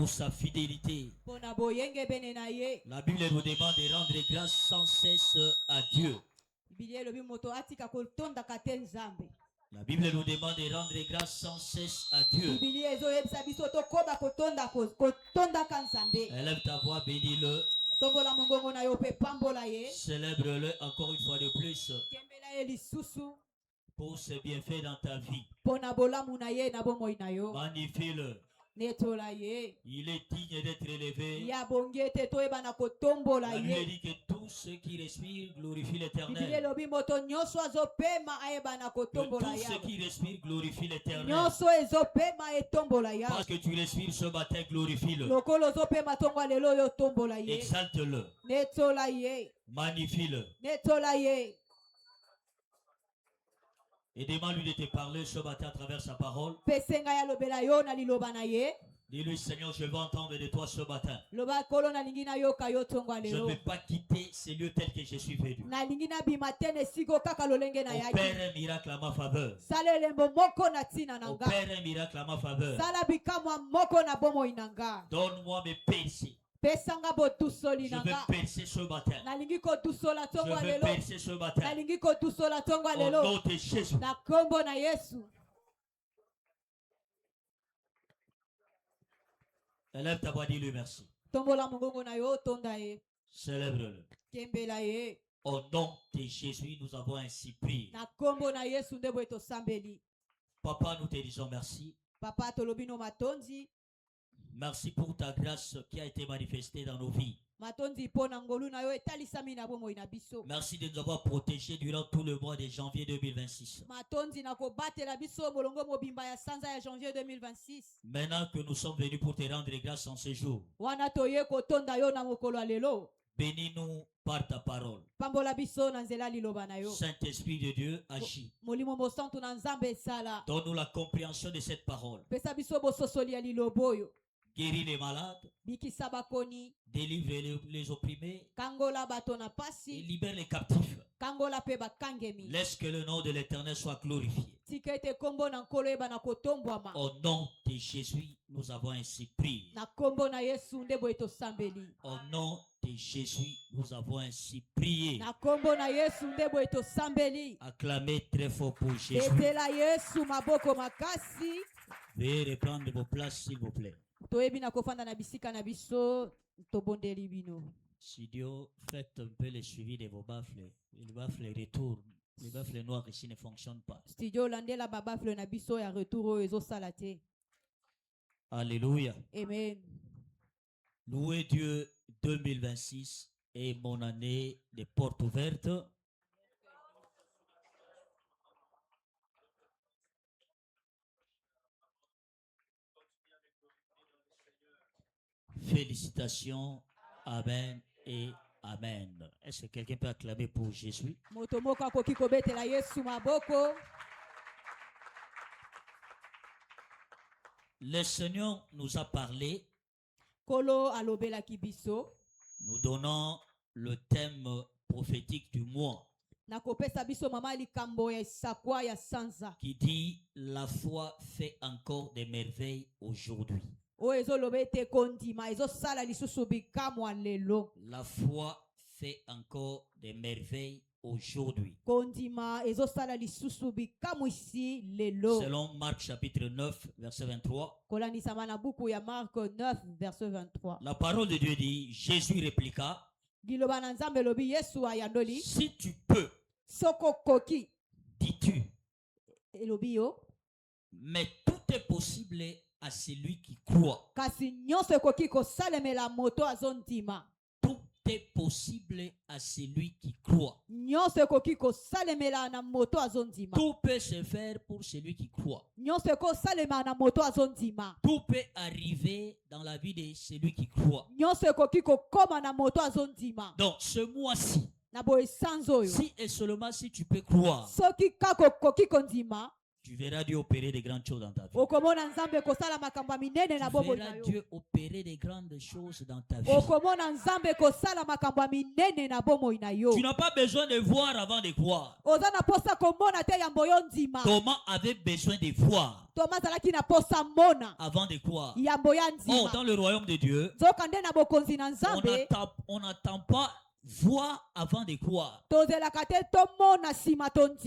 pour sa fidélité. La Bible nous demande de rendre grâce sans cesse à Dieu. La Bible nous demande de rendre grâce sans cesse à Dieu. Élève ta voix, bénis-le. Célèbre-le encore une fois de plus pour ses bienfaits dans ta vie. Magnifie-le. Il est digne d'être élevé. La Bible dit que tous ceux qui respirent glorifient l'Éternel. Tous ceux qui respirent glorifient l'Éternel. Parce que tu respires ce matin, glorifie-le. Exalte-le. Magnifie-le. Et demande-lui de te parler ce matin à travers sa parole. Dis-lui, Seigneur, je veux entendre de toi ce matin. Je ne veux pas quitter ces lieux tels que je suis venu. Opère un miracle à ma faveur. Opère un miracle à ma faveur. Donne-moi mes péchés. Je veux percer ce matin. Je veux percer ce matin. Au nom de Jésus. Élève ta voix, dis-lui merci. Célèbre-le. Au nom de Jésus, nous avons ainsi prié. Papa, nous te disons merci. Merci pour ta grâce qui a été manifestée dans nos vies. Merci de nous avoir protégés durant tout le mois de janvier 2026. Maintenant que nous sommes venus pour te rendre grâce en ce jour, bénis-nous par ta parole. Saint-Esprit de Dieu, agis. Donne-nous la compréhension de cette parole. Guéris les malades, délivre les opprimés, et libère les captifs. Laisse que le nom de l'Éternel soit glorifié. Au nom de Jésus, nous avons ainsi prié. Au nom de Jésus, nous avons ainsi prié. Acclamez très fort pour Jésus. Veuillez reprendre vos places, s'il vous plaît. Si Dieu fait un peu le suivi de vos baffles, les baffles retournent. Les baffles noirs ici ne fonctionnent pas. Alléluia. Amen. Louez Dieu, 2026 est mon année de portes ouvertes. Félicitations, amen et amen. Est-ce que quelqu'un peut acclamer pour Jésus? Le Seigneur nous a parlé. Nous donnons le thème prophétique du mois qui dit la foi fait encore des merveilles aujourd'hui. La foi fait encore des merveilles aujourd'hui. Selon Marc chapitre 9 verset 23. La parole de Dieu dit, Jésus répliqua, si tu peux, dis-tu, mais tout est possible à celui qui croit. Tout est possible à celui qui croit. Tout peut se faire pour celui qui croit. Tout peut arriver dans la vie de celui qui croit. Donc ce mois-ci, si et seulement si tu peux croire, Tu verras Dieu opérer des grandes choses dans ta vie. Tu verras Dieu opérer des grandes choses dans ta vie. Tu n'as pas besoin de voir avant de croire. Thomas avait besoin de voir avant de croire. Oh, dans le royaume de Dieu, on n'attend pas voir avant de croire.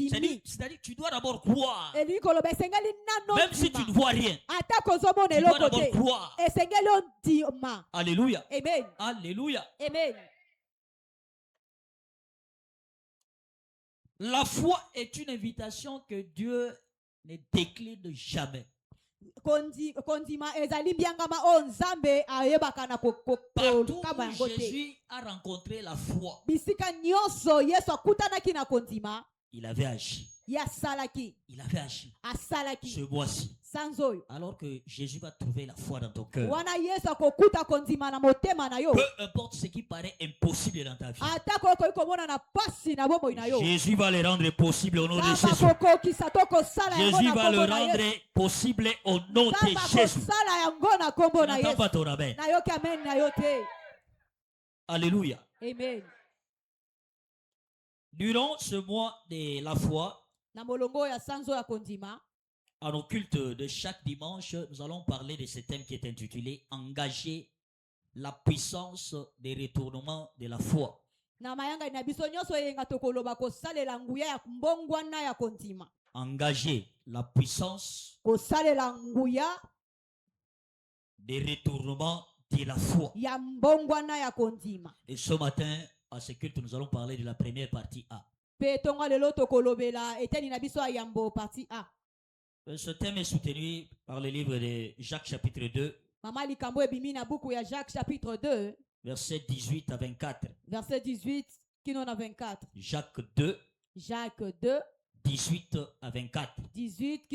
C'est-à-dire tu dois d'abord croire. Même si tu ne vois rien, tu dois d'abord croire. Alléluia. Amen. Alléluia. Amen. La foi est une invitation que Dieu ne décline jamais. Partout où Jésus a rencontré la foi, il avait agi. Il avait agi. Ce mois-ci. Alors que Jésus va trouver la foi dans ton cœur. Peu importe ce qui paraît impossible dans ta vie, Jésus va le rendre possible au nom de Jésus. Jésus va le rendre possible au nom de Jésus. N'attends pas ton amen. Alléluia. Amen. Durant ce mois de la foi, à nos cultes de chaque dimanche, nous allons parler de ce thème qui est intitulé « Engager la puissance des retournements de la foi ». Engager la puissance des retournements de la foi. Et ce matin, à ce culte, nous allons parler de la première partie A. Ce thème est soutenu par le livre de Jacques chapitre 2, versets 18 à 24. Verset 18, Jacques 2, 18 à 24. 18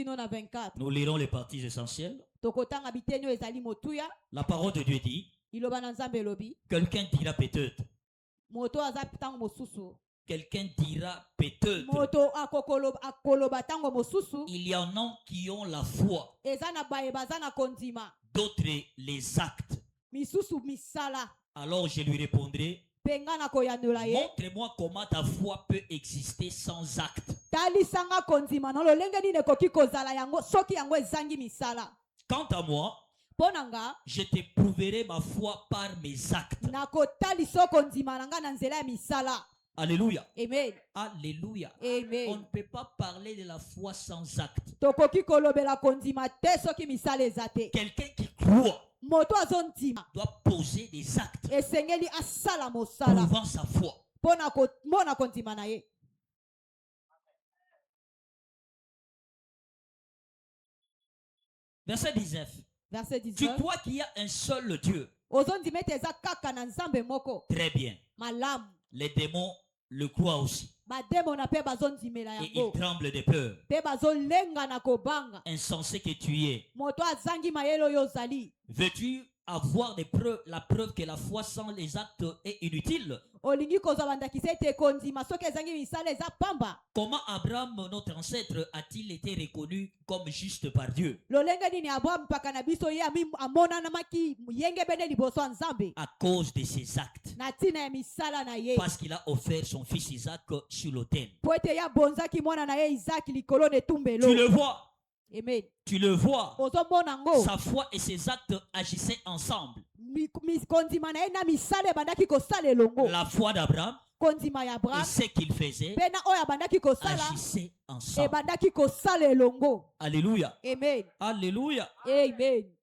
Nous lirons les parties essentielles. La parole de Dieu dit, quelqu'un dira peut-être. Quelqu'un dira peut-être. Il y en a qui ont la foi. D'autres les actes. Alors je lui répondrai, montre-moi comment ta foi peut exister sans acte. Quant à moi, je te prouverai ma foi par mes actes. Alléluia. Amen. Alléluia. Amen. On ne peut pas parler de la foi sans acte. Quelqu'un qui croit doit poser des actes prouvant sa foi. Verset 19. Tu crois qu'il y a un seul Dieu. Très bien. Les démons le croient aussi. Et ils tremblent de peur. Insensé que tu es. Veux-tu avoir des preuves, la preuve que la foi sans les actes est inutile? Comment Abraham, notre ancêtre, a-t-il été reconnu comme juste par Dieu? À cause de ses actes. Parce qu'il a offert son fils Isaac sur l'autel. Tu le vois. Amen. Tu le vois. Sa foi et ses actes agissaient ensemble. La foi d'Abraham et ce qu'il faisait agissaient ensemble. Alléluia. Amen. Alléluia. Amen.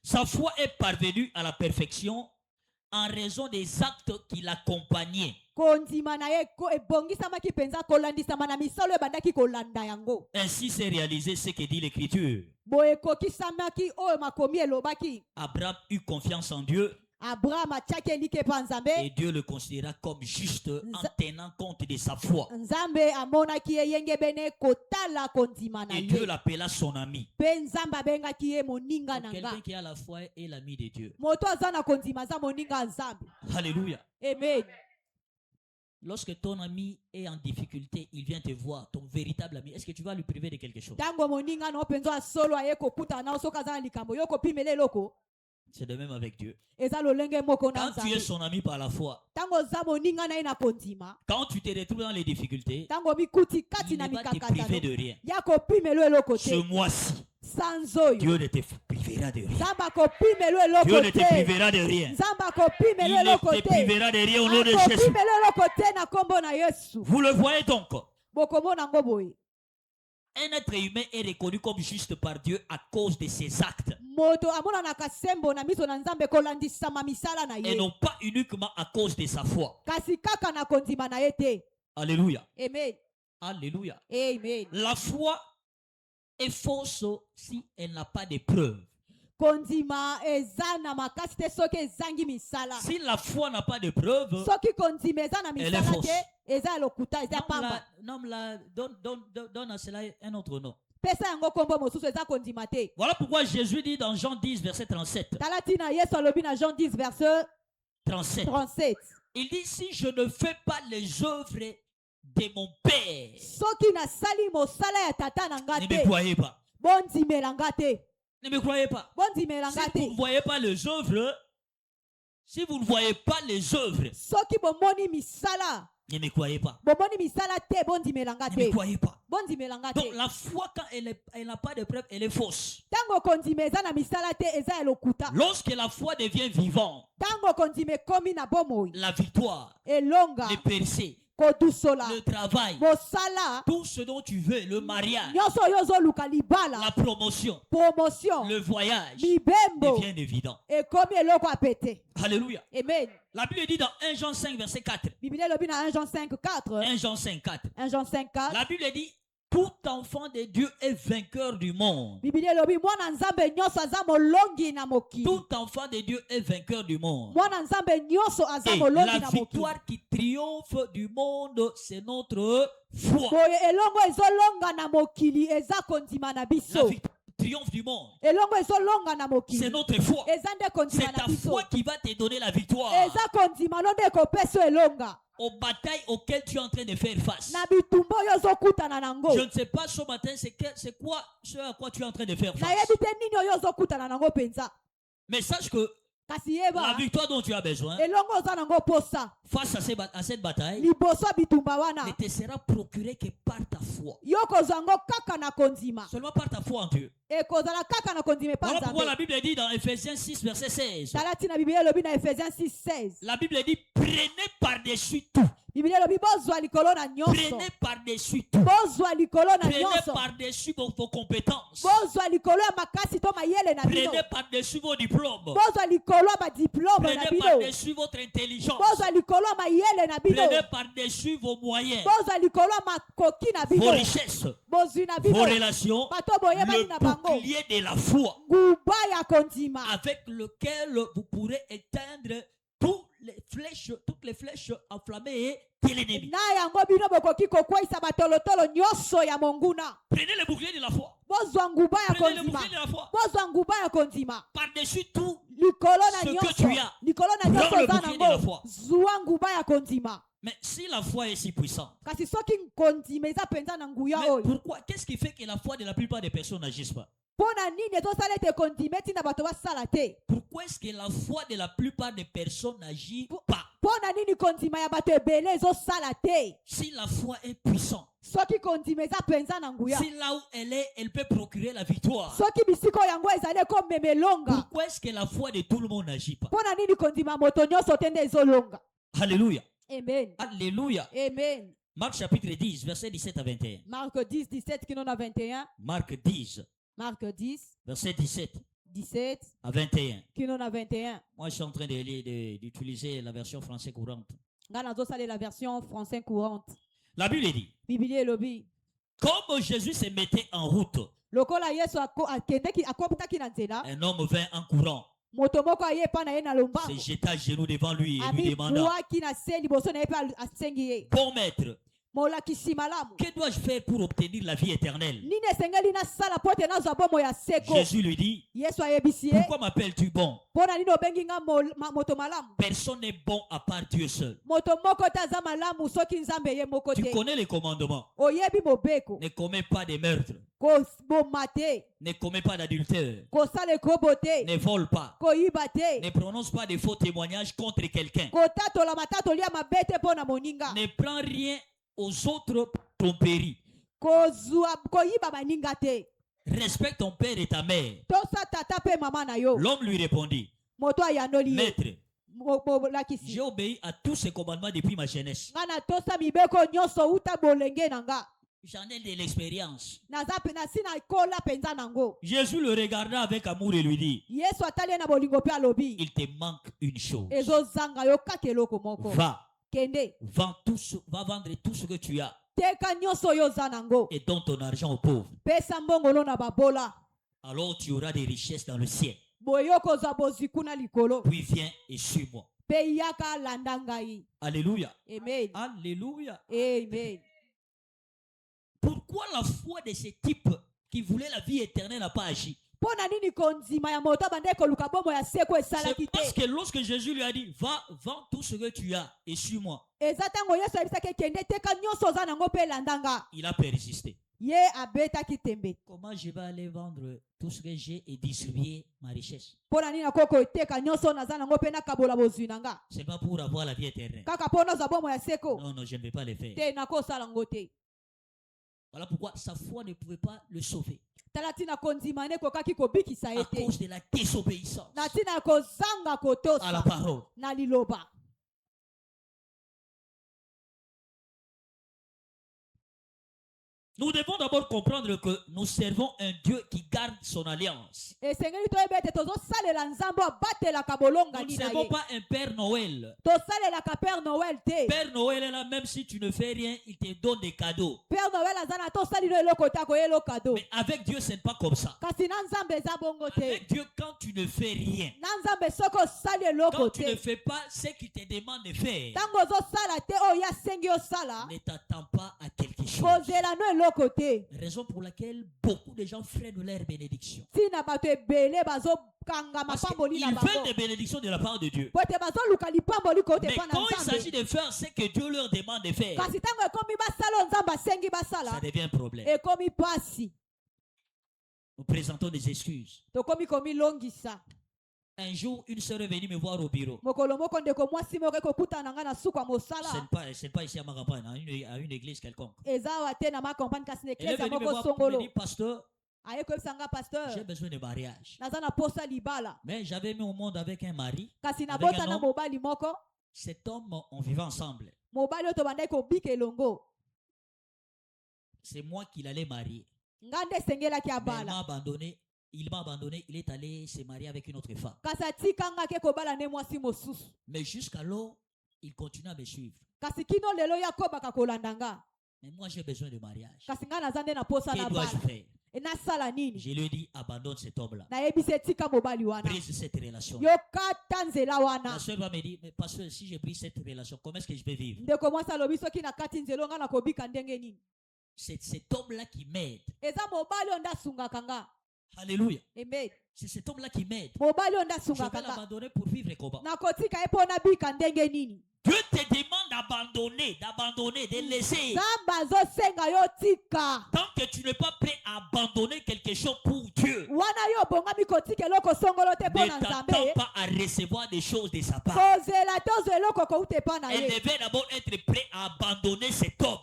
Sa foi est parvenue à la perfection en raison des actes qui l'accompagnaient. Ainsi s'est réalisé ce que dit l'Écriture. Abraham eut confiance en Dieu. Et Dieu le considéra comme juste en tenant compte de sa foi. Et Dieu l'appela son ami. Quelqu'un qui a la foi est l'ami de Dieu. Alléluia. Amen. Lorsque ton ami est en difficulté, il vient te voir, ton véritable ami. Est-ce que tu vas lui priver de quelque chose? C'est de même avec Dieu. Quand tu es son ami par la foi, quand tu te retrouves dans les difficultés, il ne va te priver de rien. Ce mois-ci, Dieu ne te privera de rien. Dieu ne te privera de rien. Il ne te privera de rien au nom de Jésus. Vous le voyez donc. Un être humain est reconnu comme juste par Dieu à cause de ses actes. Et non pas uniquement à cause de sa foi. Alléluia. Amen. Alléluia. Amen. La foi est fausse si elle n'a pas de preuves. Si la foi n'a pas de preuves, elle est fausse. Donne à cela un autre nom. Voilà pourquoi Jésus dit dans Jean 10, verset 37. Verset 37. Il dit, si je ne fais pas les œuvres de mon Père, ne me croyez pas. Ne me croyez pas. Si vous ne voyez pas les œuvres, si vous ne voyez pas les œuvres, ne me croyez pas. Ne me croyez pas. Donc la foi, quand elle n'a pas de preuve, elle est fausse. Lorsque la foi devient vivante, la victoire, le percé, le travail, tout ce dont tu veux, le mariage, la promotion, le voyage devient évident. Alléluia. Amen. La Bible dit dans 1 Jean 5 verset 4. 1 Jean 5 4. 1 Jean 5 4. 1 Jean 5 4. La Bible dit tout enfant de Dieu est vainqueur du monde. Tout enfant de Dieu est vainqueur du monde. Et la victoire qui triomphe du monde, c'est notre foi. La victoire triomphe du monde, c'est notre foi. C'est ta foi qui va te donner la victoire aux batailles auxquelles tu es en train de faire face. Je ne sais pas ce matin c'est quoi ce à quoi tu es en train de faire face. Mais sache que la victoire dont tu as besoin face à cette bataille ne te sera procurée que par ta foi. Seulement par ta foi en Dieu. Voilà pourquoi la Bible dit dans Ephésiens 6 verset 16. La Bible dit prenez par-dessus tout. Prenez par-dessus tout. Prenez par-dessus vos compétences. Prenez par-dessus vos diplômes. Prenez par-dessus votre intelligence. Prenez par-dessus vos moyens, vos richesses, vos relations, le bouclier de la foi avec lequel vous pourrez éteindre toutes les flèches enflammées de l'ennemi. Prenez le bouclier de la foi. Prenez le bouclier de la foi. Par-dessus tout ce que tu as, prends le bouclier de la foi. Mais si la foi est si puissante, mais pourquoi? Qu'est-ce qui fait que la foi de la plupart des personnes n'agissent pas? Pourquoi est-ce que la foi de la plupart des personnes n'agit pas? Si la foi est puissante, si là où elle est, elle peut procurer la victoire, pourquoi est-ce que la foi de tout le monde n'agit pas? Alléluia. Amen. Alléluia. Amen. Marc chapitre 10, verset 17 à 21. Marc 10, 17, qui nous a 21. Marc 10. Marc 10. Verset 17. 17. À 21. Qui nous a 21. Moi, je suis en train d'utiliser la version française courante. La version française courante. La Bible dit. Comme Jésus se mettait en route, un homme vint en courant, se jeta à genoux devant lui et lui demanda: Bon maître, Que dois-je faire pour obtenir la vie éternelle? Jésus lui dit, pourquoi m'appelles-tu bon? Personne n'est bon à part Dieu seul. Tu connais les commandements. Ne commets pas de meurtre. Ne commets pas d'adultère. Ne vole pas. Ne prononce pas de faux témoignages contre quelqu'un. Ne prends rien aux autres tromperies. Respecte ton père et ta mère. L'homme lui répondit, Maître, j'ai obéi à tous ces commandements depuis ma jeunesse. J'en ai de l'expérience. Jésus le regarda avec amour et lui dit, il te manque une chose. Va vendre tout ce que tu as et donne ton argent aux pauvres. Alors tu auras des richesses dans le ciel. Puis viens et suis-moi. Alléluia. Amen. Alléluia. Amen. Pourquoi la foi de ce type qui voulait la vie éternelle n'a pas agi? C'est parce que lorsque Jésus lui a dit, va, vends tout ce que tu as et suis-moi, il a persisté. Comment je vais aller vendre tout ce que j'ai et distribuer ma richesse? C'est pas pour avoir la vie éternelle. Non, non, je ne vais pas le faire. Voilà pourquoi sa foi ne pouvait pas le sauver. À cause de la désobéissance à la parole. Nous devons d'abord comprendre que nous servons un Dieu qui garde son alliance. Nous ne servons pas un Père Noël. Père Noël est là, même si tu ne fais rien, il te donne des cadeaux. Mais avec Dieu, ce n'est pas comme ça. Avec Dieu, quand tu ne fais rien, quand tu ne fais pas ce qu'il te demande de faire, ne t'attends pas à quelque chose. Raison pour laquelle beaucoup de gens freinent leur bénédiction. Parce qu'ils veulent des bénédictions de la part de Dieu. Mais quand il s'agit de faire ce que Dieu leur demande de faire, ça devient un problème. Nous présentons des excuses. Un jour, une sœur est venue me voir au bureau. Ce n'est pas ici à ma campagne, à une église quelconque. Elle est venue me voir pour me dire, pasteur, j'ai besoin de mariage. Mais j'avais mis au monde avec un mari, avec un homme. Cet homme, on vivait ensemble. C'est moi qui l'allais marier. Mais il m'a abandonné, il est allé se marier avec une autre femme. Mais jusqu'alors, il continue à me suivre. Mais moi, j'ai besoin de mariage. Que dois-je faire? Je lui ai dit, abandonne cet homme-là. Brise cette relation. La soeur va me dire, mais pasteur, si je brise cette relation, comment est-ce que je vais vivre? C'est cet homme-là qui m'aide. Alléluia. Amen. C'est cet homme-là qui m'aide. Je vais l'abandonner pour vivre comment? Dieu te demande d'abandonner, de laisser. Tant que tu n'es pas prêt à abandonner quelque chose pour Dieu, ne t'attends pas à recevoir des choses de sa part. Elle devait d'abord être prêt à abandonner cet homme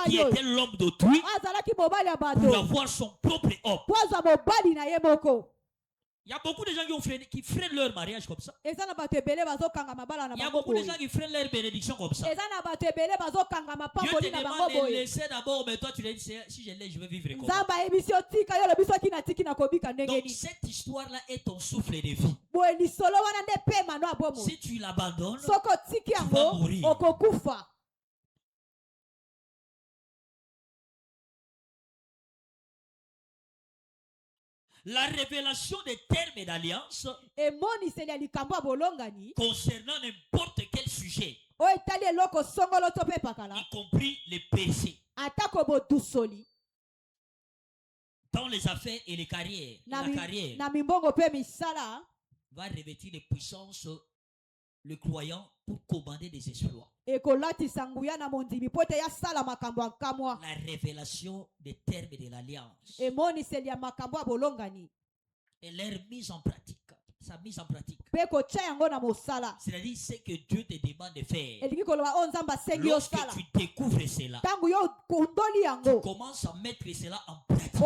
qui était l'homme d'autrui pour avoir son propre homme. Il y a beaucoup de gens qui freinent leur mariage comme ça. Il y a beaucoup de gens qui freinent leur bénédiction comme ça. Dieu te demande de laisser d'abord, mais toi tu dis, si je laisse, je vais vivre comme ça. Donc cette histoire-là est ton souffle de vie. Si tu l'abandonnes, tu vas mourir. La révélation des termes d'alliance concernant n'importe quel sujet y compris les péchés. Dans les affaires et les carrières, la carrière va revêtir les puissances, le croyant, pour commander des exploits. La révélation des termes de l'alliance et leur mise en pratique. Sa mise en pratique. C'est-à-dire ce que Dieu te demande de faire. Lorsque tu découvres cela, tu commences à mettre cela en pratique. Tu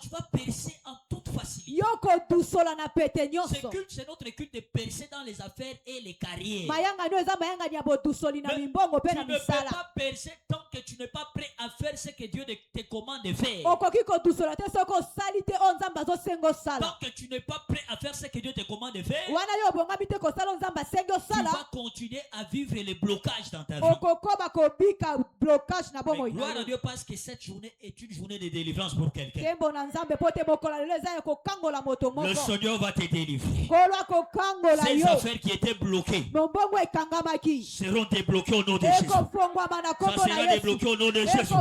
vas percer en toute facilité. Ce culte, c'est notre culte de percer dans les affaires et les carrières. Mais tu ne peux pas percer tant que tu n'es pas prêt à faire ce que Dieu te commande de faire. Tant que tu n'es pas prêt à faire ce que Dieu te commande de faire, tu vas continuer à vivre les blocages dans ta vie. Mais gloire à Dieu, parce que cette journée est une journée de délivrance pour quelqu'un. Le Seigneur va te délivrer. Ces affaires qui étaient bloquées seront débloquées au nom de Jésus. Ça sera débloqué au nom de Jésus.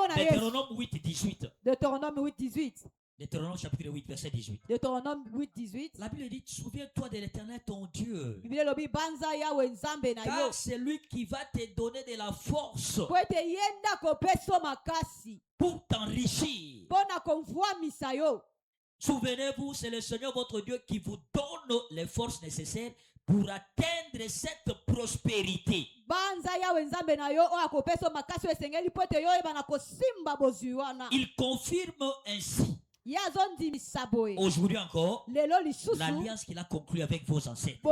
Deutéronome 8:18. Deutéronome chapitre 8, verset 18. La Bible dit, souviens-toi de l'Éternel ton Dieu. Car c'est lui qui va te donner de la force pour t'enrichir. Souvenez-vous, c'est le Seigneur votre Dieu qui vous donne les forces nécessaires pour atteindre cette prospérité. Il confirme ainsi aujourd'hui encore l'alliance qu'il a conclue avec vos ancêtres. C'est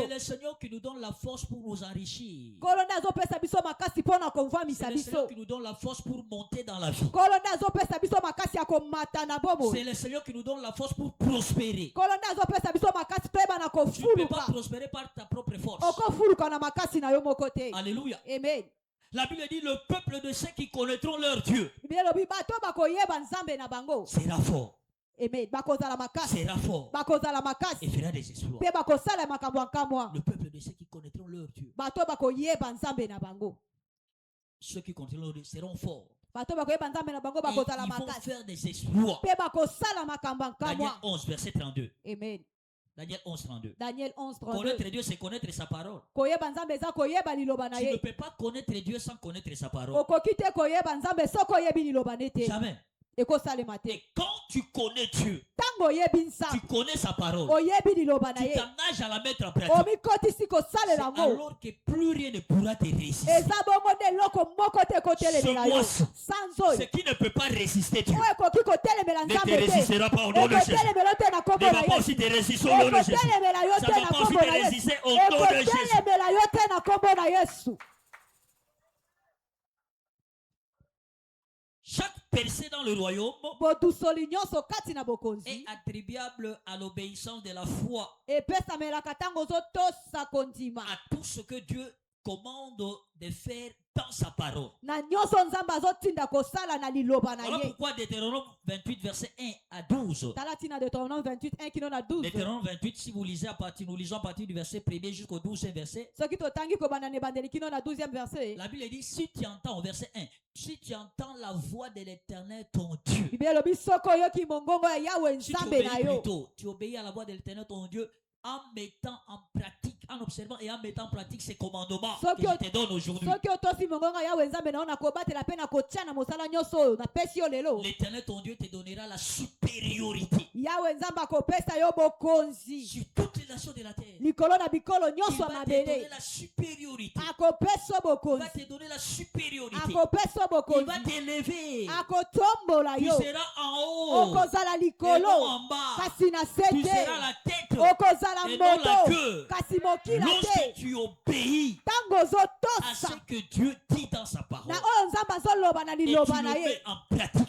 le Seigneur qui nous donne la force pour nous enrichir. C'est le Seigneur qui nous donne la force pour monter dans la vie. C'est le Seigneur qui nous donne la force pour prospérer. Tu ne peux pas prospérer par ta propre force. Alléluia. Amen. La Bible dit, le peuple de ceux qui connaîtront leur Dieu sera fort. Sera fort et fera des exploits. Le peuple de ceux qui connaîtront leur Dieu, ceux qui connaîtront leur Dieu seront forts. Et ils vont faire des exploits. Daniel 11, verset 32. Amen. Daniel 11, 32. Connaître Dieu, c'est connaître sa parole. Tu ne peux pas connaître Dieu sans connaître sa parole. Jamais. Et quand tu connais Dieu, tu connais sa parole, tu t'engages à la mettre en pratique, c'est alors que plus rien ne pourra te résister. Ce mois-ci, ce qui ne peut pas résister Dieu ne te résistera pas au nom de Jésus. Ne va pas aussi te résister au nom de Jésus. Ça ne va pas aussi te résister au nom de Jésus. Chaque percée dans le royaume est attribuable à l'obéissance de la foi à tout ce que Dieu commande de faire dans sa parole. Voilà pourquoi Deutéronome 28 verset 1 à 12. Deutéronome 28, si vous lisez nous lisons à partir du verset 1er jusqu'au 12e verset. La Bible dit, si tu entends au verset 1, si tu entends la voix de l'Éternel ton Dieu, si tu obéis plutôt, tu obéis à la voix de l'Éternel ton Dieu en mettant en pratique, en observant et en mettant en pratique ces commandements que je te donne aujourd'hui. L'Éternel ton Dieu te donnera la supériorité sur toutes les nations de la terre. Il va te donner la supériorité. Il va te donner la supériorité. Il va t'élever. Tu seras en haut et non en bas. Tu seras la tête et non la queue. Lorsque tu obéis à ce que Dieu dit dans sa parole et tu le mets en pratique,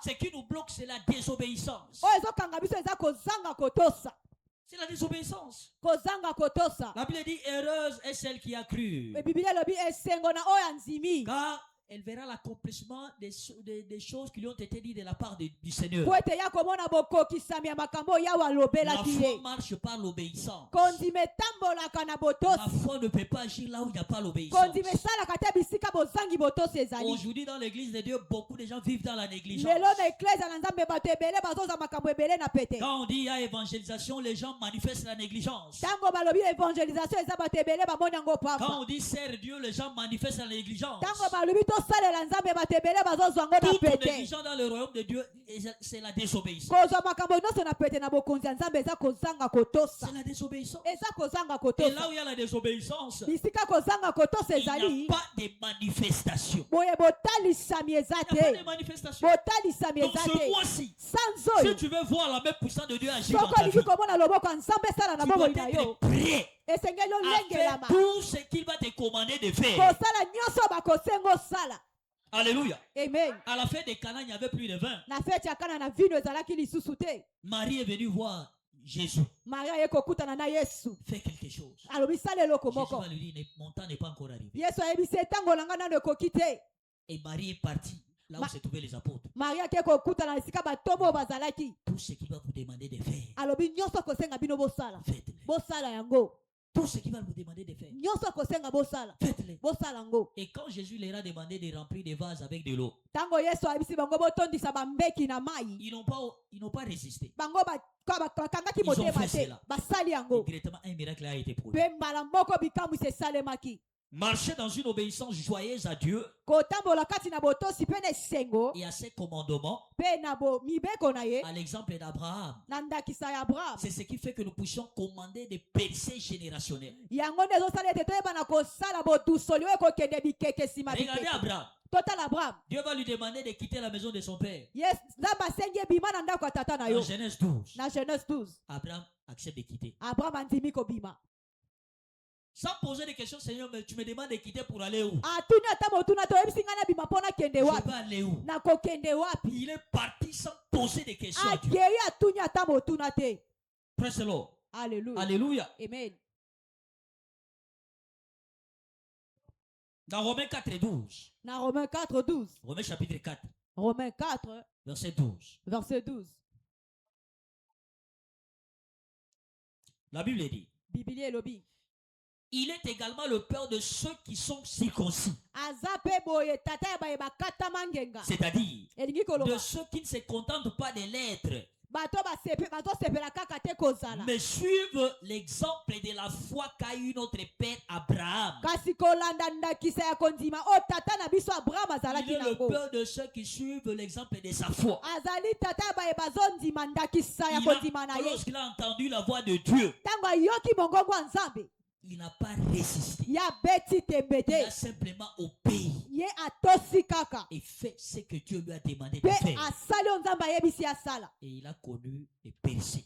ce qui nous bloque, c'est la désobéissance. C'est la désobéissance. La Bible dit, heureuse est celle qui a cru, car elle verra l'accomplissement des choses qui lui ont été dites de la part du Seigneur. La foi marche par l'obéissance. La foi ne peut pas agir là où il n'y a pas l'obéissance. Aujourd'hui dans l'église de Dieu, beaucoup de gens vivent dans la négligence. Quand on dit il y a évangélisation, les gens manifestent la négligence. Quand on dit sert Dieu, les gens manifestent la négligence. Toute négligence dans le royaume de Dieu, c'est la désobéissance. C'est la désobéissance. Et là où il y a la désobéissance, il n'y a pas de manifestation. Il n'y a pas de manifestation. Donc ce mois-ci, si tu veux voir la même puissance de Dieu agir dans ta vie, tu dois être prêt à faire tout ce qu'il va te commander de faire. Alléluia. Amen. À la fête de Cana, il n'y avait plus de vin. Marie est venue voir Jésus. Fais quelque chose. Jésus va lui dire, mon temps n'est pas encore arrivé. Et Marie est partie là où se trouvaient les apôtres. Tout ce qu'il va vous demander de faire, faites-le. Tout ce qu'il va vous demander de faire, faites-le. Et quand Jésus leur a demandé de remplir des vases avec de l'eau, ils n'ont pas résisté. Ils ont fait cela. Et directement un miracle a été produit. Marcher dans une obéissance joyeuse à Dieu et à ses commandements, à l'exemple d'Abraham. C'est ce qui fait que nous puissions commander des percées générationnelles. Regardez Abraham. Dieu va lui demander de quitter la maison de son père. Dans Genèse 12, Abraham accepte de quitter. Sans poser de questions, Seigneur, mais tu me demandes de quitter pour aller où? Je vais aller où? Il est parti sans poser de questions à Dieu. Praise the Lord. Alléluia. Alléluia. Amen. Dans Romains 4:12. Dans Romains 4:12. Romains chapitre 4. Romains 4. Verset 12. Verset 12. La Bible dit. Il est également le père de ceux qui sont circoncis. C'est-à-dire de ceux qui ne se contentent pas de l'être, mais suivent l'exemple de la foi qu'a eu notre père Abraham. Il est le père de ceux qui suivent l'exemple de sa foi. Lorsqu'il a entendu la voix de Dieu, il n'a pas résisté. Il a simplement obéi et fait ce que Dieu lui a demandé de faire. Et il a connu les percées.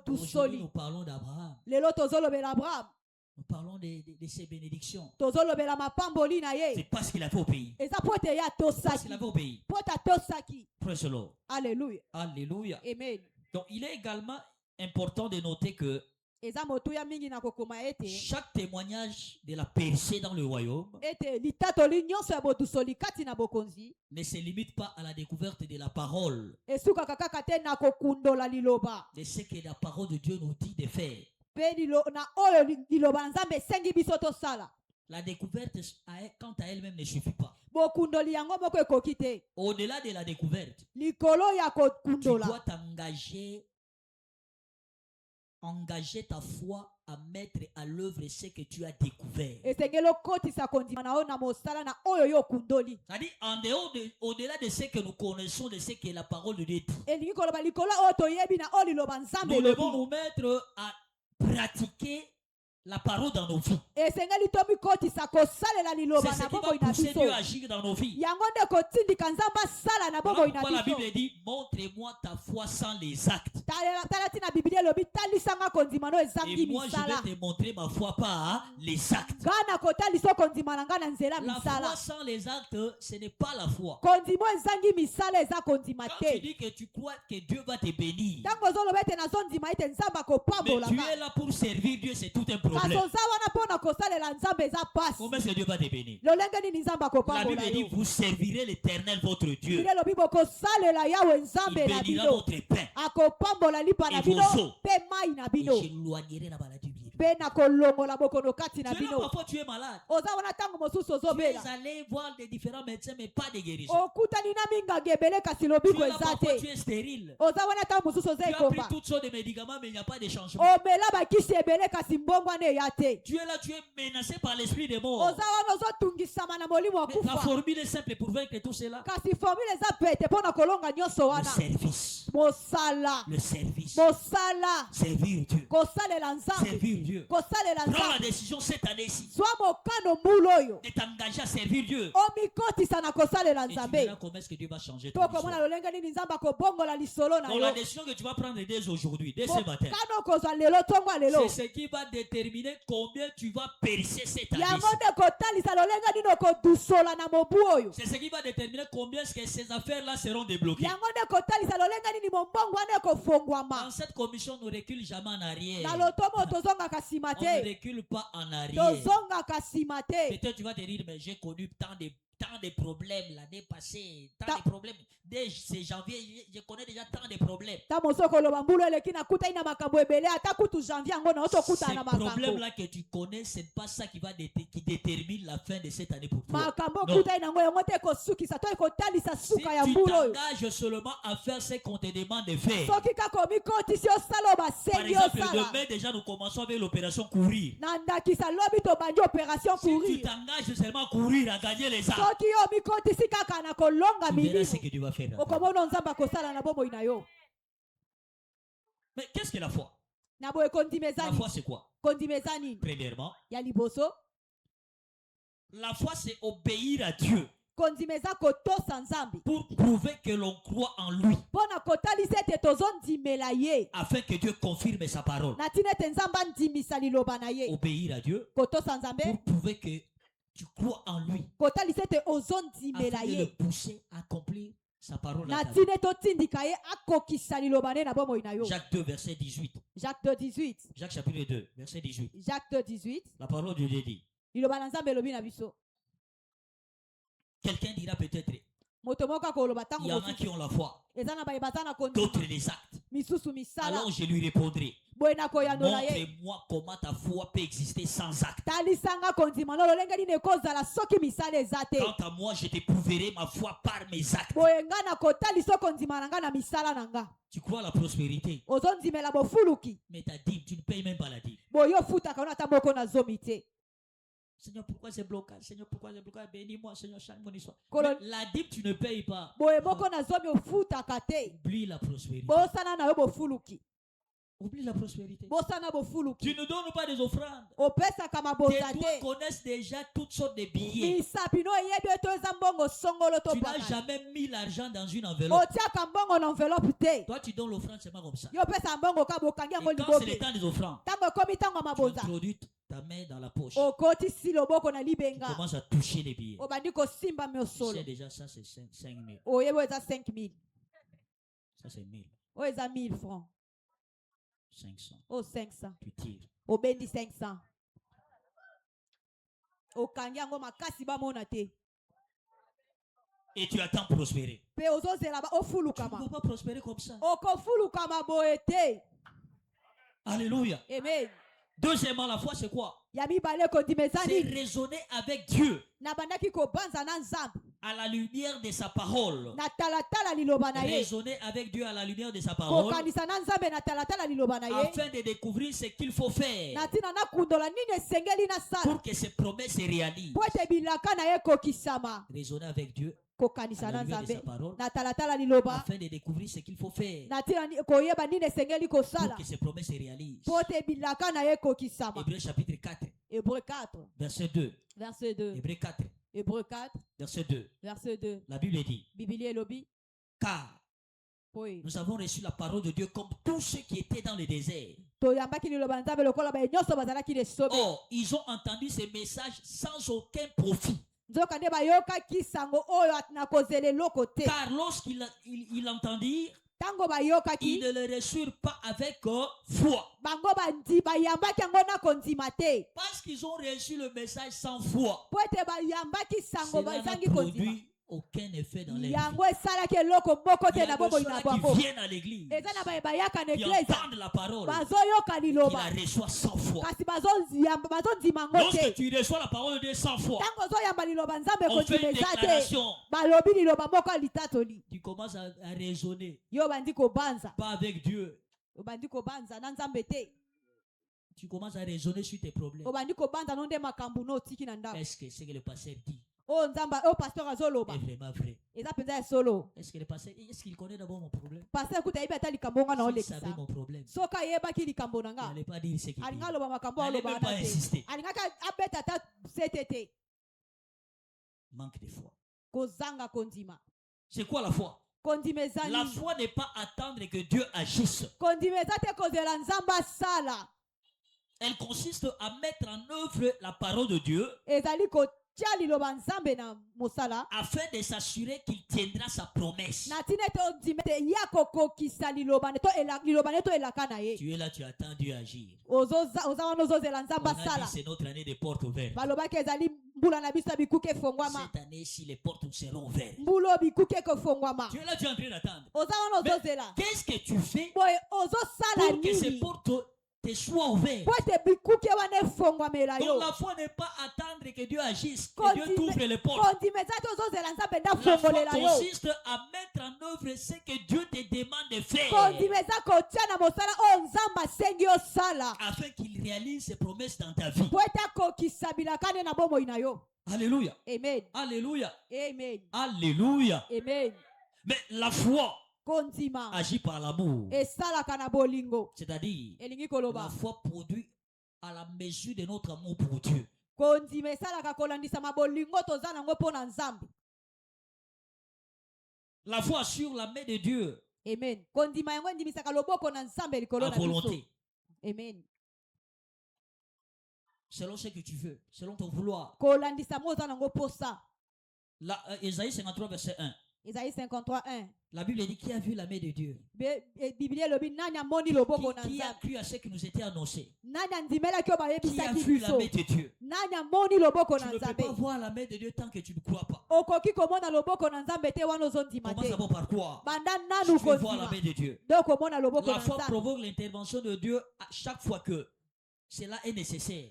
Aujourd'hui, nous parlons d'Abraham. Nous parlons de ses bénédictions. C'est parce qu'il avait obéi. Parce qu'il avait obéi. Praise the Lord. Alléluia. Alléluia. Amen. Donc il est également important de noter que chaque témoignage de la percée dans le royaume ne se limite pas à la découverte de la parole, de ce que la parole de Dieu nous dit de faire. La découverte quant à elle-même ne suffit pas. Au-delà de la découverte, tu dois engager ta foi à mettre à l'œuvre ce que tu as découvert. C'est-à-dire, au-delà de ce que nous connaissons, de ce que la parole de Dieu dit, nous devons nous mettre à pratiquer la parole dans nos vies. C'est ce qui va pousser Dieu à agir dans nos vies. Voilà, la Bible dit, montre-moi ta foi sans les actes. Et moi je vais te montrer ma foi par les actes. La foi sans les actes, ce n'est pas la foi. Quand tu dis que tu crois que Dieu va te bénir, mais tu es là pour servir Dieu, c'est tout un problème. problème. Comment est-ce que Dieu va te bénir? La Bible dit, vous servirez l'Éternel votre Dieu. Il bénira votre pain et vos eaux. Et j'éloignerai la maladie. Parfois tu es malade. Tu es allé voir des différents médecins, mais pas de guérison. Parfois tu es stérile. Tu as pris toutes sortes de médicaments, mais il n'y a pas de changement. Tu es là, tu es menacé par l'esprit des morts. La formule est simple pour vaincre tout cela. Le service. Le service. Servir Dieu. Servir Dieu. Prends la décision cette année-ci de t'engager à servir Dieu. Et tu verras comment est-ce que Dieu va changer ton histoire. Donc la décision que tu vas prendre dès aujourd'hui, dès ce matin, c'est ce qui va déterminer combien tu vas percer cette année-ci. C'est ce qui va déterminer combien est-ce que ces affaires-là seront débloquées. Dans cette commission, on ne recule jamais en arrière. On ne recule pas en arrière. Peut-être tu vas te dire, mais j'ai connu tant de problèmes l'année passée, tant de problèmes. Dès janvier, je connais déjà tant de problèmes. Ces problèmes-là que tu connais, ce n'est pas ça qui détermine la fin de cette année pour toi. Non. Si tu t'engages seulement à faire ce qu'on te demande de faire. Par exemple, demain déjà nous commençons avec l'opération courir. Si tu t'engages seulement à courir, à gagner les armes, tu verras ce que tu vas faire. Mais qu'est-ce que la foi? La foi c'est quoi? Premièrement, la foi c'est obéir à Dieu pour prouver que l'on croit en lui, afin que Dieu confirme sa parole. Obéir à Dieu pour prouver que tu crois en lui, afin de le pousser à accomplir sa parole. Jacques 2 verset 18. Jacques chapitre 2 verset 18. La parole de Dieu dit. Quelqu'un dira peut-être, il y en a qui ont la foi, d'autres les actes. Alors je lui répondrai, montre-moi comment ta foi peut exister sans acte. Quant à moi, je t'éprouverai ma foi par mes actes. Tu crois à la prospérité, mais ta dîme, tu ne payes même pas la dîme. Seigneur, pourquoi c'est blocage? Seigneur, pourquoi c'est blocage? Bénis-moi, Seigneur, change mon histoire. La dîme, tu ne payes pas. Oublie la prospérité. Oublie la prospérité. Tu ne donnes pas des offrandes. Tes doigts connaissent déjà toutes sortes de billets. Tu n'as jamais mis l'argent dans une enveloppe. Toi, tu donnes l'offrande seulement comme ça. Et quand c'est le temps des offrandes, tu introduis ta main dans la poche. Tu commences à toucher les billets. Tu sais déjà, ça c'est 5 000. Ça c'est 1000. 1000 francs. 500. Oh, 500. Tu tires. Oh, bendi 500. Oh, et tu attends prospérer. Tu ne vas pas prospérer comme ça. Alléluia. Amen. Deuxièmement, la foi c'est quoi? C'est raisonner avec Dieu à la lumière de sa parole. Raisonner avec Dieu à la lumière de sa parole afin de découvrir ce qu'il faut faire pour que ses promesses se réalisent. Raisonner avec Dieu à la lumière de sa parole afin de découvrir ce qu'il faut faire pour que ses promesses se réalisent. Hébreux chapitre 4 verset 2. Hébreux 4 verset 2. La Bible dit, car nous avons reçu la parole de Dieu comme tous ceux qui étaient dans le désert. Or, ils ont entendu ces messages sans aucun profit. Car lorsqu'ils entendirent, Ils ne le reçurent pas avec foi. Parce qu'ils ont reçu le message sans foi. Cela n'a produit aucun effet dans les vies. Il y a des gens qui viennent à l'église, qui entendent la parole, qui la reçoivent sans foi. Lorsque tu reçois la parole de Dieu sans foi, on fait une déclaration. Tu commences à raisonner. Pas avec Dieu. Tu commences à raisonner sur tes problèmes. Est-ce que c'est que le pasteur dit? Est vraiment vrai. Est-ce que le pasteur, est-ce qu'il connaît d'abord mon problème? S'il savait mon problème, il n'allait pas dire ce qu'il dit. Il n'allait même pas insister. Manque de foi. C'est quoi la foi? La foi n'est pas attendre que Dieu agisse. Elle consiste à mettre en œuvre la parole de Dieu afin de s'assurer qu'il tiendra sa promesse. Tu es là, tu attends Dieu agir. On a dit c'est notre année des portes ouvertes. Cette année-ci, les portes seront ouvertes. Tu es là, tu es en train d'attendre. Qu'est-ce que tu fais pour que ces portes te soient ouvertes? Donc la foi n'est pas attendre que Dieu agisse, que Dieu t'ouvre les portes. La foi consiste à mettre en œuvre ce que Dieu te demande de faire afin qu'il réalise ses promesses dans ta vie. Alléluia. Amen. Alléluia. Amen. Alléluia. Amen. Mais la foi agit par l'amour. C'est-à-dire, la foi produit à la mesure de notre amour pour Dieu. La foi sur la main de Dieu. Amen. À volonté. Amen. Selon ce que tu veux, selon ton vouloir. Là, Isaïe 53, verset 1. Isaïe 53, 1. La Bible dit qui a vu la main de Dieu? Qui a cru à ce qui nous était annoncé? Qui a vu la main de Dieu? Tu ne peux pas voir la main de Dieu tant que tu ne crois pas. Commence d'abord par croire. Tu veux voir la main de Dieu. La foi provoque l'intervention de Dieu à chaque fois que cela est nécessaire.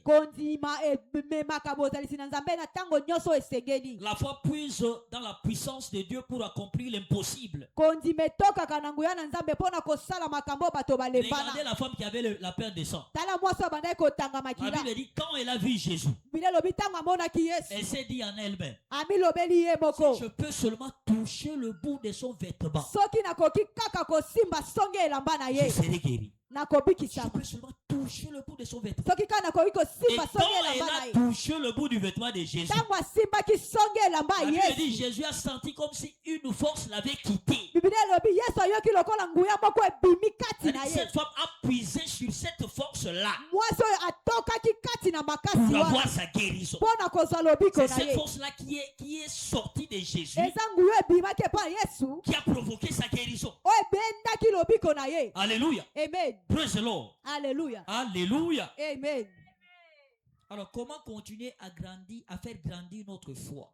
La foi puise dans la puissance de Dieu pour accomplir l'impossible. Regardez la femme qui avait la peur de sang. La Bible dit quand elle a vu Jésus, elle s'est dit en elle-même, si je peux seulement toucher le bout de son vêtement, je serai guéri. Je peux seulement toucher le bout de son vêtement. Et quand elle a touché le bout du vêtement de Jésus, la Bible dit Jésus a senti comme si une force l'avait quitté. Cette femme a puisé sur cette force-là pour avoir sa guérison. C'est cette force-là qui est sortie de Jésus qui a provoqué sa guérison. Alléluia. Amen. Praise the Lord. Alléluia. Alléluia. Amen. Alors, comment continuer à grandir, à faire grandir notre foi?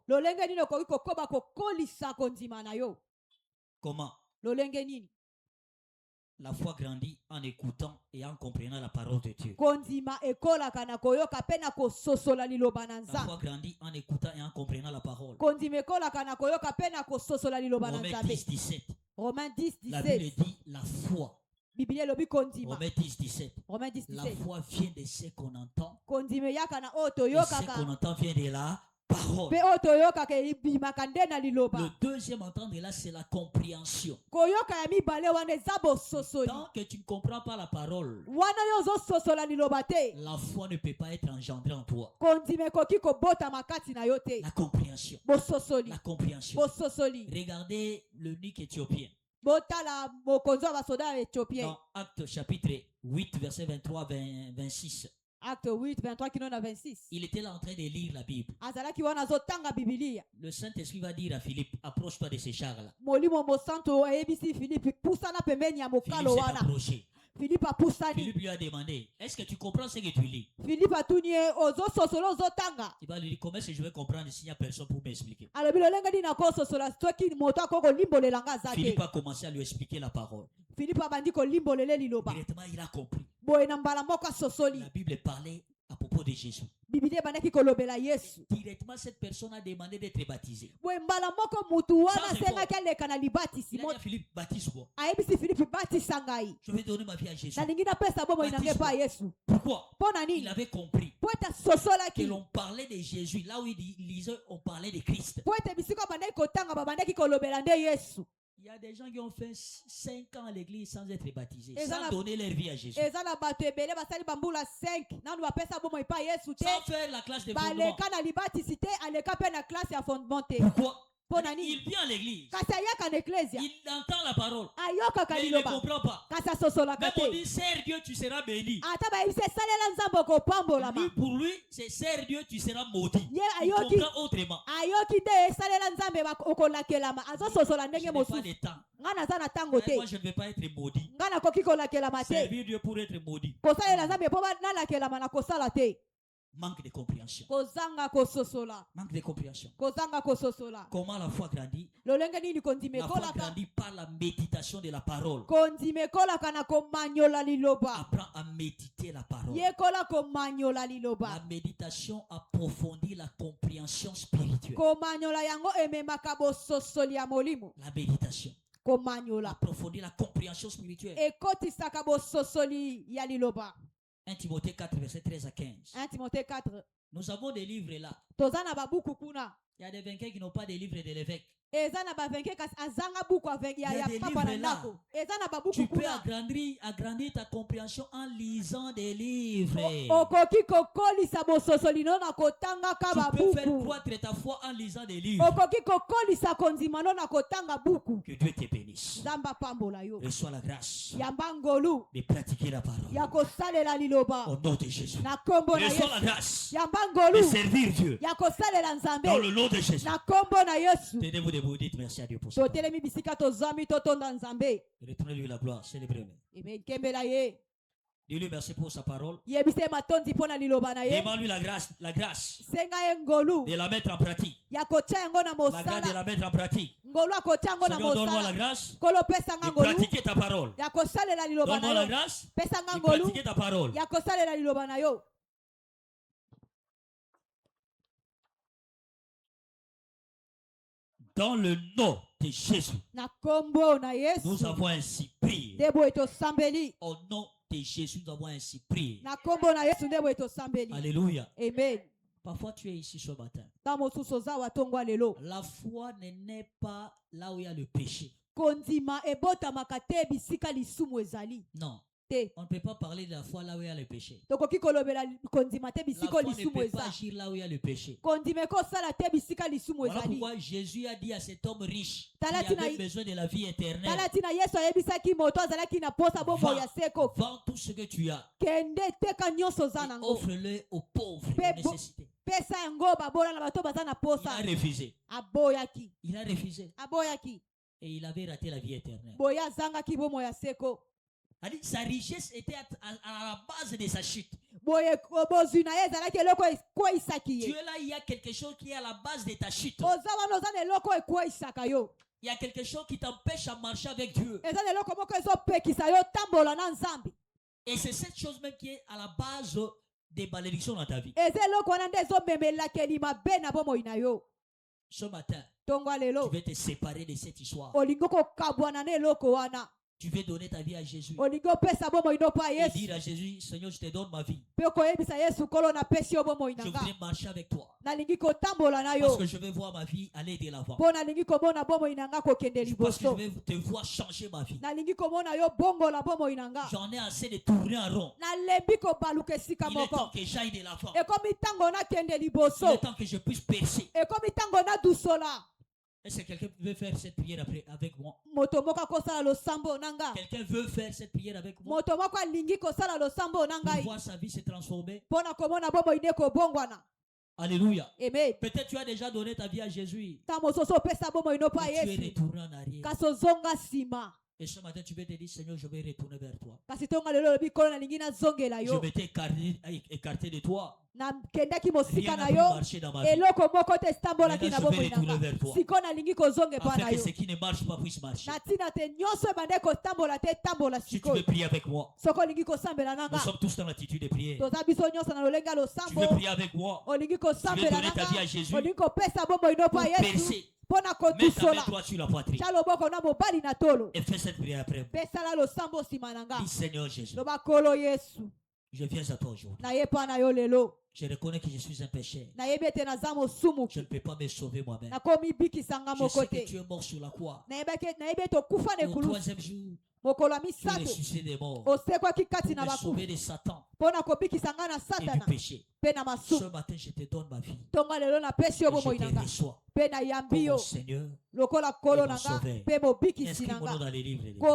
Comment? La foi grandit en écoutant et en comprenant la parole de Dieu. La foi grandit en écoutant et en comprenant la parole. Romains 10, 17. La Bible dit la foi. Romains 10, 17. La foi vient de ce qu'on entend. Et ce qu'on entend vient de la parole. Le deuxième entendre là, c'est la compréhension. Tant que tu ne comprends pas la parole, la foi ne peut pas être engendrée en toi. La compréhension. La compréhension. Regardez l'eunuque éthiopien. Dans Actes chapitre 8, verset 23-26. Acte 8, 23 à 26. Il était là en train de lire la Bible. Le Saint-Esprit va dire à Philippe, approche-toi de ces chars-là. Philippe s'est approché. Philippe lui a demandé, est-ce que tu comprends ce que tu lis? Il va lui dire, comment est-ce que je vais comprendre s'il n'y a personne pour m'expliquer? Philippe a commencé à lui expliquer la parole. Directement, il a compris. La Bible parlait à propos de Jésus. Directement, cette personne a demandé d'être baptisée. Il a dit à Philippe, baptise-moi. Je vais donner ma vie à Jésus. Pourquoi? Il avait compris que l'on parlait de Jésus. Là où il lisait, on parlait de Christ. Il y a des gens qui ont fait 5 ans à l'église sans être baptisés, sans donner leur vie à Jésus. Sans faire la classe de fondement. Pourquoi? Il vient à l'église. Il entend la parole. Mais il ne comprend pas. Même on dit, sers Dieu, tu seras béni. Pour lui, c'est sers Dieu, tu seras maudit. Il comprend autrement. Je n'ai pas de temps. Moi, je ne veux pas être maudit. Servir Dieu pour être maudit. Manque de compréhension. Manque de compréhension. Comment la foi grandit? La foi grandit par la méditation de la parole. Apprends à méditer la parole. La méditation approfondit la compréhension spirituelle. La méditation approfondit la compréhension spirituelle. 1 Timothée 4, verset 13 à 15. 1 Timothée 4. Nous avons des livres là. Il y a des vainqueurs qui n'ont pas des livres de l'évêque. Il y a des livres là. Tu peux agrandir ta compréhension en lisant des livres. Tu peux faire croître ta foi en lisant des livres. Que Dieu te bénisse. Reçois la grâce de pratiquer la parole. Au nom de Jésus. Reçois la grâce de servir Dieu. Dans le nom de Jésus. Tenez-vous debout. Vous dites merci à Dieu pour ça. Retournez-lui la gloire, célébrez-le. Dis-lui merci pour sa parole. Demande-lui la grâce de la mettre en pratique. La grâce de la mettre en pratique. Seigneur, donne-moi la grâce de pratiquer ta parole. Donne-moi la grâce de pratiquer ta parole. Dans le nom de Jésus, nous avons ainsi prié. Au nom de Jésus, nous avons ainsi prié. Alléluia. Amen. Parfois, tu es ici ce matin. La foi ne naît pas là où il y a le péché. Non. On ne peut pas parler de la foi là où il y a le péché. La foi ne peut pas agir là où il y a le péché. Voilà pourquoi Jésus a dit à cet homme riche qui avait besoin de la vie éternelle, vends tout ce que tu as et offre-le aux pauvres nécessités. Il a refusé. Et il avait raté la vie éternelle. Sa richesse était à la base de sa chute. Tu es là, il y a quelque chose qui est à la base de ta chute. Il y a quelque chose qui t'empêche à marcher avec Dieu. Et c'est cette chose même qui est à la base des malédictions dans ta vie. Ce matin, tu veux te séparer de cette histoire. Tu veux donner ta vie à Jésus et dire à Jésus, Seigneur, je te donne ma vie. Je voudrais marcher avec toi parce que je veux voir ma vie aller de l'avant. Parce que je veux te voir changer ma vie. J'en ai assez de tourner en rond. Il est temps que j'aille de l'avant. Il est temps que je puisse percer. Est-ce que quelqu'un veut faire cette prière avec moi? Quelqu'un veut faire cette prière avec moi? Pour voir sa vie se transformer. Alléluia. Peut-être tu as déjà donné ta vie à Jésus. Tu es retourné en arrière. Et ce matin, tu veux te dire, Seigneur, je vais retourner vers toi. Je m'étais écarté de toi. Rien n'a pu marcher dans ma vie. Maintenant, je vais retourner vers toi. Afin que ce qui ne marche pas puisse marcher. Si tu veux prier avec moi, nous sommes tous dans l'attitude de prier. Tu veux prier avec moi. Tu veux donner ta vie à Jésus pour percer. Mets ta main droite sur la poitrine et fais cette prière après moi. Dis, Seigneur Jésus, je viens à toi aujourd'hui. Je reconnais que je suis un pécheur. Je ne peux pas me sauver moi-même. Je sais que tu es mort sur la croix. Au troisième jour, tu es ressuscité des morts pour me sauver de Satan et du péché. Ce matin, je te donne ma vie. Et je te reçois comme mon Seigneur et mon Sauveur. Inscris-moi dans les livres de Dieu. Je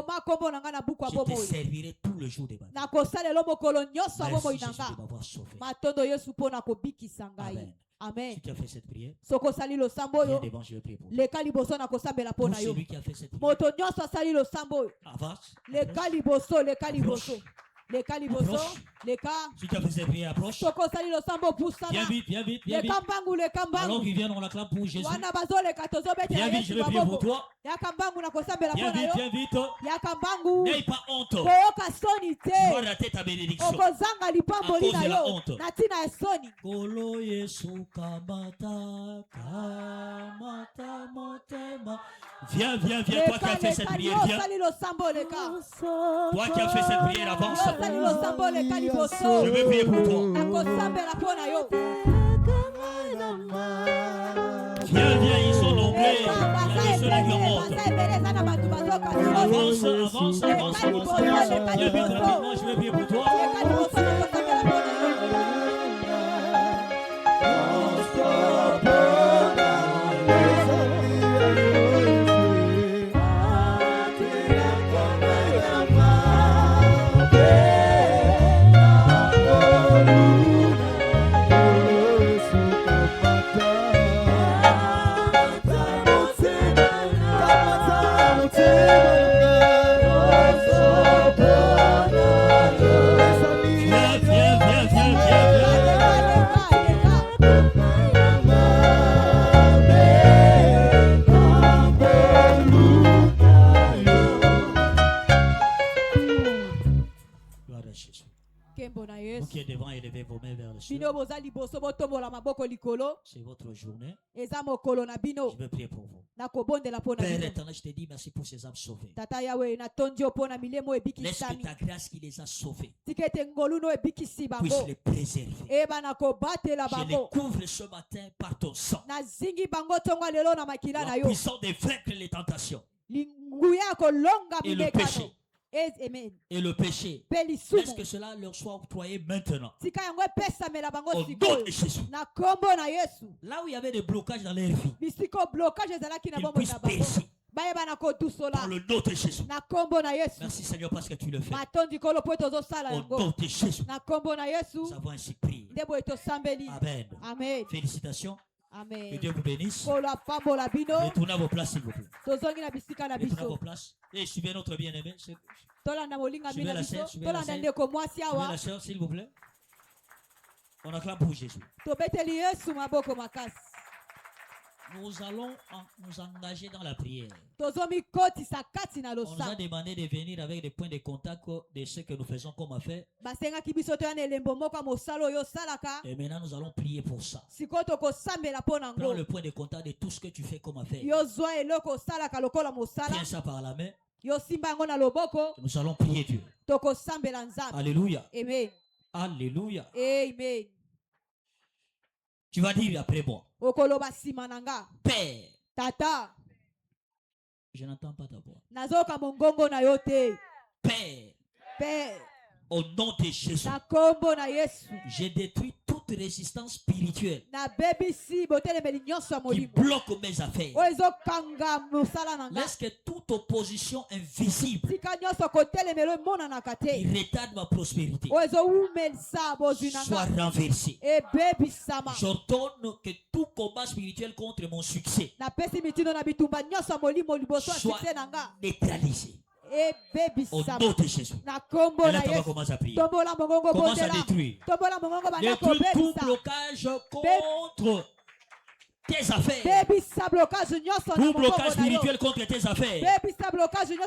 te servirai tout le jour de ma vie. Merci Jésus de m'avoir sauvé. Amen. Amen. Si tu as fait cette prière, viens devant, je vais prier pour toi. Pour celui qui a fait cette prière, avance. Approche. Les cas liboso, les cas. Si tu as fait cette prière, approche. Viens vite, viens vite, viens vite. Alors qu'ils viennent, on l'acclame pour Jésus. Viens vite, je vais prier pour toi. Viens vite, viens vite. N'aie pas honte. Tu vas rater ta bénédiction à cause de la honte. Kolo Yesu kamata, kamata motema. Viens, viens, viens, toi qui as fait cette prière, viens. Toi qui as fait cette prière, avance. Je vais prier pour toi. Viens, viens, ils sont nombreux. Il y a des soleils qui remontent. Avance, avance, avance, avance. Viens vite rapidement, je vais prier pour toi. Vous qui êtes devant, élevez vos mains vers le ciel. C'est votre journée. Je vais prier pour vous. Père éternel, je te dis merci pour ces âmes sauvées. Laisse que ta grâce qui les a sauvés puisse les préserver. Je les couvre ce matin par ton sang. La puissance de vaincre les tentations et le péché. Et le péché, laisse que cela leur soit octroyé maintenant. Au nom de Jésus. Là où il y avait des blocages dans leur vie, ils puissent percer. Dans le nom de Jésus. Merci Seigneur parce que tu le fais. Au nom de Jésus. Nous avons ainsi prié. Amen. Amen. Félicitations. Amen. Que Dieu vous bénisse. Retournez à vos places s'il vous plaît. Retournez à vos places. Et suivez notre bien-aimé. Suivez la scène. Suivez la scène s'il vous plaît. On acclame pour Jésus. Nous allons nous engager dans la prière. On nous a demandé de venir avec des points de contact de ce que nous faisons comme affaire. Et maintenant nous allons prier pour ça. Prends le point de contact de tout ce que tu fais comme affaire. Tiens ça par la main. Nous allons prier Dieu. Alléluia. Amen. Alléluia. Amen. Tu vas dire après moi. Père. Tata. Je n'entends pas ta voix. Père. Père. Au nom de Jésus. J'ai détruit toute toute résistance spirituelle qui bloque mes affaires. Laisse que toute opposition invisible qui retarde ma prospérité soit renversée. J'ordonne que tout combat spirituel contre mon succès soit neutralisé. Au nom de Jésus. Et là, tu vas commencer à prier. Commence à détruire. Détruire tout blocage contre tes affaires. Tout blocage spirituel contre tes affaires.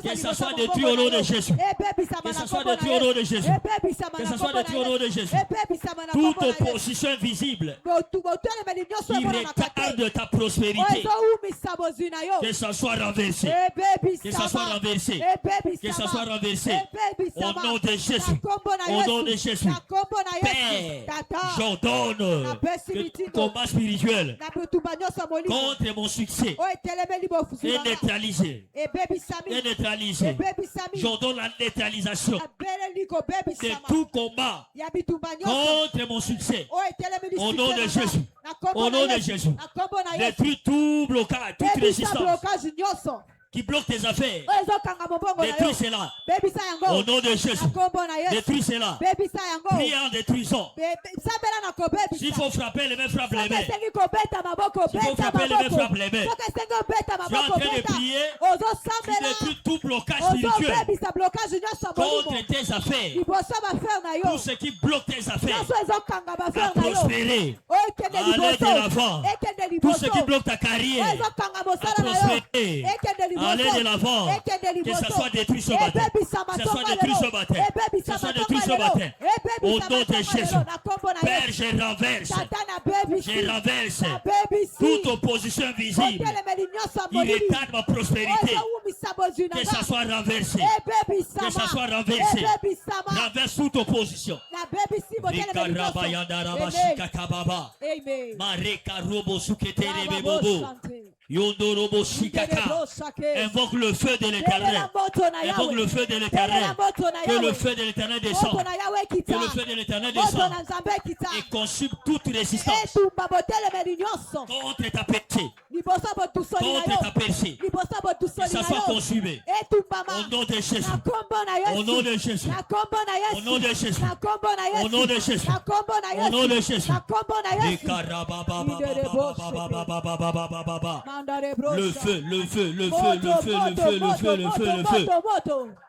Que ça soit détruit au nom de Jésus. Que ça soit détruit au nom de Jésus. Que ça soit détruit au nom de Jésus. Toute opposition invisible qui retarde ta prospérité, que ça soit renversé. Que ça soit renversé. Que ça soit renversé. Au nom de Jésus. Au nom de Jésus. Père, j'ordonne que tout combat spirituel contre mon succès est neutralisé. Est neutralisé. J'ordonne la neutralisation de tout combat contre mon succès. Au nom de Jésus. Au nom de Jésus. Détruis tout blocage, toute résistance qui bloque tes affaires. Détruis cela. Au nom de Jésus. Détruis cela. Prie en détruisant. S'il faut frapper les mains, frappe les mains. S'il faut frapper les mains, frappe les mains. Tu es en train de prier. Tu détruis tout blocage spirituel contre tes affaires. Tout ce qui bloque tes affaires à prospérer, à aller de l'avant. Tout ce qui bloque ta carrière à prospérer, aller de l'avant, que ça soit détruit ce matin. Que ça soit détruit ce matin. Que ça soit détruit ce matin. Au nom de Jésus. Père, je renverse toute opposition invisible qui retarde ma prospérité. Que ça soit renversé. Que ça soit renversé. Renverse toute opposition. Invoque le feu de l'Éternel. Invoque le feu de l'Éternel. Que le feu de l'Éternel descende. Que le feu de l'Éternel descende et consume toute résistance contre ta péché. Contre ta péché. Que ça soit consumé. Au nom de Jésus. Au nom de Jésus. Au nom de Jésus. Au nom de Jésus. Au nom de Jésus. Le feu, le feu, le feu, le feu, le feu, le feu, le feu, le feu.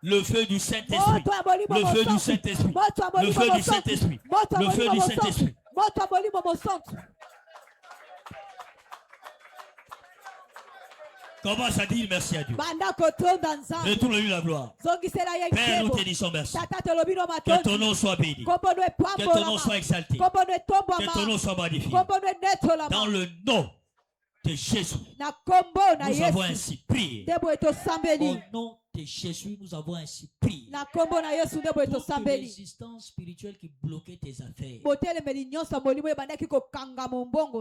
Le feu du Saint-Esprit. Le feu du Saint-Esprit. Le feu du Saint-Esprit. Le feu du Saint-Esprit. Commence à dire merci à Dieu. Retourne-lui la gloire. Père, nous te disons merci. Que ton nom soit béni. Que ton nom soit exalté. Que ton nom soit magnifié. Dans le nom de Jésus, nous avons ainsi prié. Au nom de Jésus, nous avons ainsi prié. Toute résistance spirituelle qui bloquait tes affaires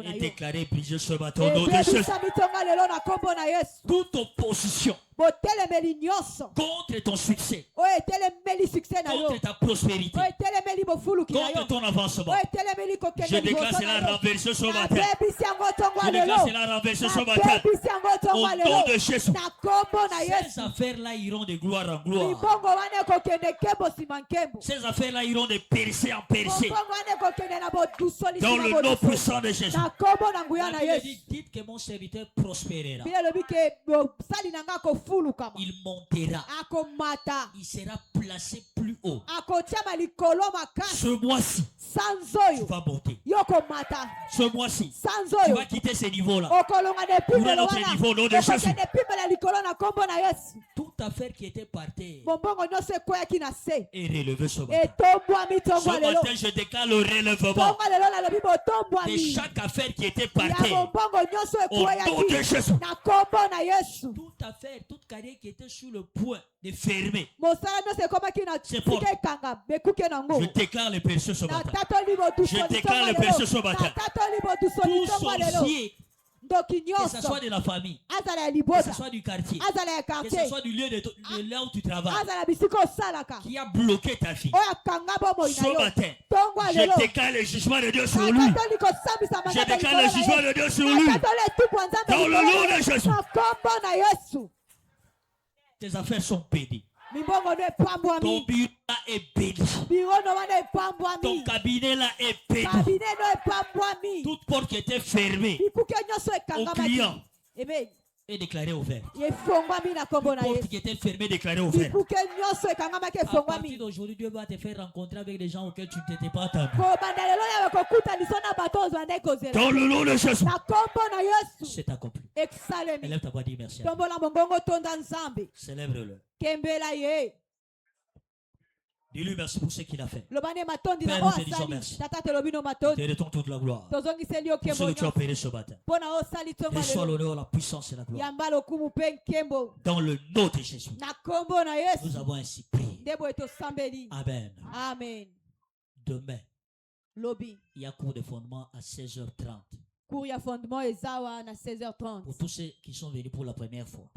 est déclarée brisée ce matin au nom de Jésus. Toute opposition contre ton succès, contre ta prospérité, contre ton avancement, je déclare cela renversé ce matin. Je déclare cela renversé ce matin. Au nom de Jésus. Ces affaires-là iront de gloire en gloire. Ces affaires-là iront de percée en percée. Dans le nom puissant de Jésus. Dites que mon serviteur prospérera. Il montera. Il sera placé plus haut. Ce mois-ci, tu vas monter. Ce mois-ci, tu vas quitter ces niveaux-là pour un autre niveau au nom de Jésus. Toute affaire qui était par terre est relevée ce matin. Ce matin, je déclare le relèvement de chaque affaire qui était par terre au nom de Jésus. Toute affaire, toute carrière qui était sur le point de fermer, c'est pour. Je déclare les péchés ce matin. Je déclare les péchés ce matin. Tout sorcier Que ce soit de la famille, que ce soit du quartier, que ce soit du lieu de là où tu travailles, qui a bloqué ta fille. Ce matin, je décale le jugement de Dieu sur lui. Je décale le jugement de Dieu sur lui. Dans le nom de Jésus. Tes affaires sont bénies. Ton bureau là est béni. Ton cabinet là est béni. Toute porte qui était fermée aux clients est déclarée ouverte. Toute porte qui était fermée est déclarée ouverte. À partir d'aujourd'hui, Dieu va te faire rencontrer avec des gens auxquels tu ne t'étais pas attendu. Dans le nom de Jésus. C'est accompli. Élève ta voix, dis merci. Célèbre-le. Dis-lui merci pour ce qu'il a fait. Père, nous te disons merci. Te retourne toute la gloire. Pour ce que tu as opéré ce matin. Reçois l'honneur, la puissance et la gloire. Dans le nom de Jésus. Nous avons ainsi prié. Amen. Amen. Demain, il y a cours de fondement à 16h30. Pour tous ceux qui sont venus pour la première fois.